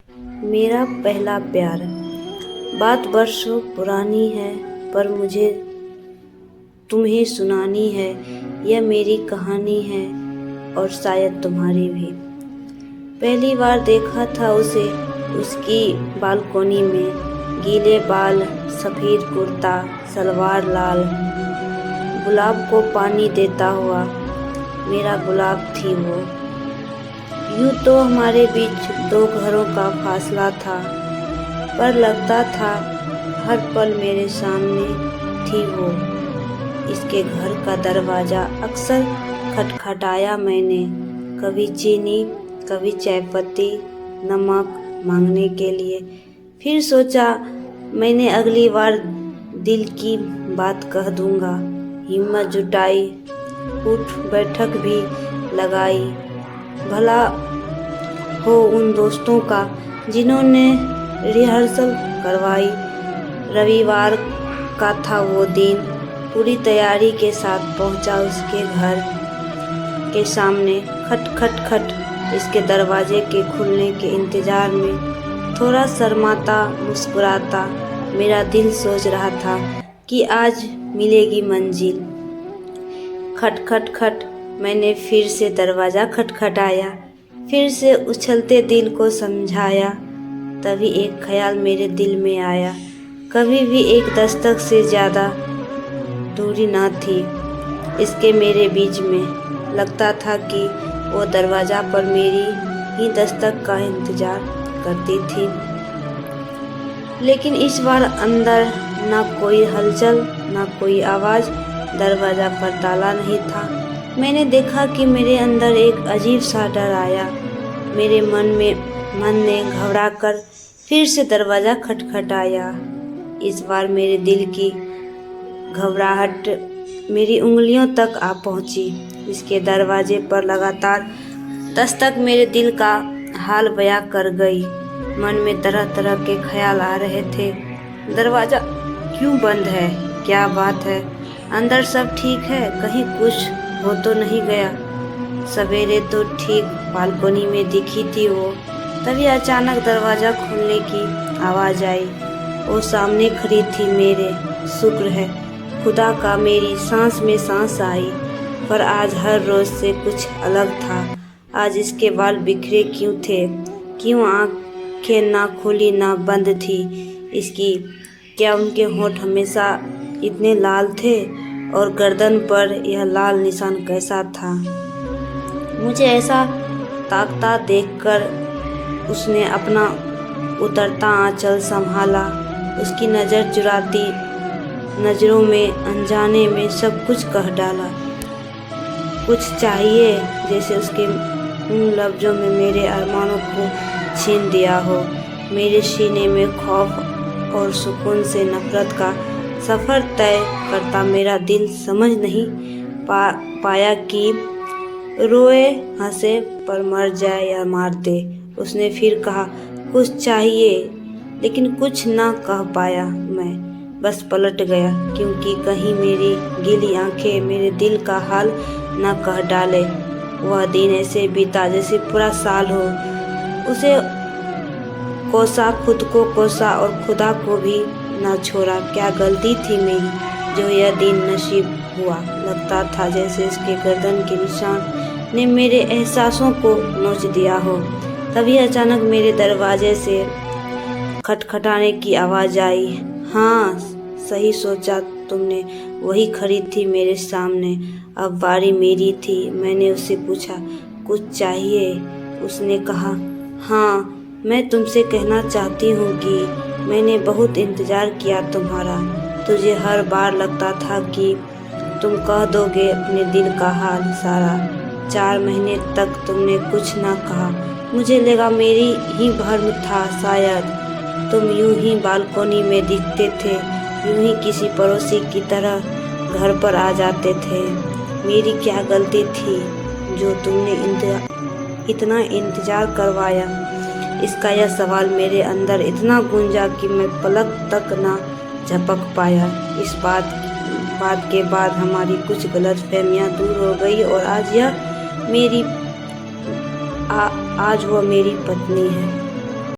मेरा पहला प्यार। बात बरसों पुरानी है, पर मुझे तुम्हें सुनानी है। यह मेरी कहानी है और शायद तुम्हारी भी। पहली बार देखा था उसे उसकी बालकोनी में, गीले बाल, सफ़ेद कुर्ता, सलवार लाल, गुलाब को पानी देता हुआ। मेरा गुलाब थी वो। यूँ तो हमारे बीच दो घरों का फासला था, पर लगता था हर पल मेरे सामने थी वो। इसके घर का दरवाज़ा अक्सर खटखटाया मैंने, कभी चीनी, कभी चायपत्ती, नमक मांगने के लिए। फिर सोचा मैंने अगली बार दिल की बात कह दूँगा। हिम्मत जुटाई, उठ बैठक भी लगाई। भला हो उन दोस्तों का जिन्होंने रिहर्सल करवाई। रविवार का था वो दिन। पूरी तैयारी के साथ पहुंचा उसके घर के सामने। खट खट खट इसके दरवाजे के खुलने के इंतज़ार में थोड़ा शर्माता मुस्कुराता मेरा दिल सोच रहा था कि आज मिलेगी मंजिल। खट खट खट मैंने फिर से दरवाज़ा खटखटाया, फिर से उछलते दिल को समझाया। तभी एक ख्याल मेरे दिल में आया, कभी भी एक दस्तक से ज़्यादा दूरी ना थी इसके मेरे बीच में। लगता था कि वो दरवाज़ा पर मेरी ही दस्तक का इंतज़ार करती थी। लेकिन इस बार अंदर ना कोई हलचल, ना कोई आवाज़। दरवाज़ा पर ताला नहीं था। मैंने देखा कि मेरे अंदर एक अजीब सा डर आया। मेरे मन ने घबराकर फिर से दरवाज़ा खटखटाया। इस बार मेरे दिल की घबराहट मेरी उंगलियों तक आ पहुंची। इसके दरवाजे पर लगातार दस्तक मेरे दिल का हाल बयां कर गई। मन में तरह तरह के ख्याल आ रहे थे। दरवाज़ा क्यों बंद है? क्या बात है? अंदर सब ठीक है? कहीं कुछ हो तो नहीं गया? सवेरे तो ठीक बालकोनी में दिखी थी वो। तभी अचानक दरवाज़ा खुलने की आवाज़ आई। वो सामने खड़ी थी मेरे। शुक्र है खुदा का मेरी सांस में सांस आई। पर आज हर रोज़ से कुछ अलग था। आज इसके बाल बिखरे क्यों थे? क्यों आँखें ना खुली ना बंद थी इसकी? क्या उनके होंठ हमेशा इतने लाल थे? और गर्दन पर यह लाल निशान कैसा था? मुझे ऐसा ताकता देखकर उसने अपना उतरता आंचल संभाला। उसकी नज़र चुराती नज़रों में अनजाने में सब कुछ कह डाला। कुछ चाहिए, जैसे उसके उन लफ्ज़ों में मेरे अरमानों को छीन दिया हो। मेरे सीने में खौफ और सुकून से नफ़रत का सफ़र तय करता मेरा दिल समझ नहीं पाया कि रोए हंसे पर मर जाए या मार दे। उसने फिर कहा कुछ चाहिए, लेकिन कुछ ना कह पाया। मैं बस पलट गया, क्योंकि कहीं मेरी गीली आंखें मेरे दिल का हाल ना कह डाले। वह दिन ऐसे बीता जैसे पूरा साल हो। उसे कोसा, खुद को कोसा और खुदा को भी ना छोड़ा। क्या गलती थी मेरी जो यह दिन नसीब हुआ? लगता था जैसे इसके गर्दन के निशान ने मेरे एहसासों को नोच दिया हो। तभी अचानक मेरे दरवाजे से खटखटाने की आवाज़ आई। हाँ, सही सोचा तुमने, वही खड़ी थी मेरे सामने। अब बारी मेरी थी। मैंने उससे पूछा कुछ चाहिए? उसने कहा हाँ, मैं तुमसे कहना चाहती हूँ कि मैंने बहुत इंतज़ार किया तुम्हारा। तुझे हर बार लगता था कि तुम कह दोगे अपने दिल का हाल सारा। 4 महीने तक तुमने कुछ ना कहा। मुझे लगा मेरी ही भ्रम था शायद। तुम यूं ही बालकोनी में दिखते थे, यूं ही किसी पड़ोसी की तरह घर पर आ जाते थे। मेरी क्या गलती थी जो तुमने इतना इंतज़ार करवाया? इसका यह सवाल मेरे अंदर इतना गूंजा कि मैं पलक तक ना झपक पाया। इस बात के बाद हमारी कुछ गलतफहमियां दूर हो गई और आज वह मेरी पत्नी है।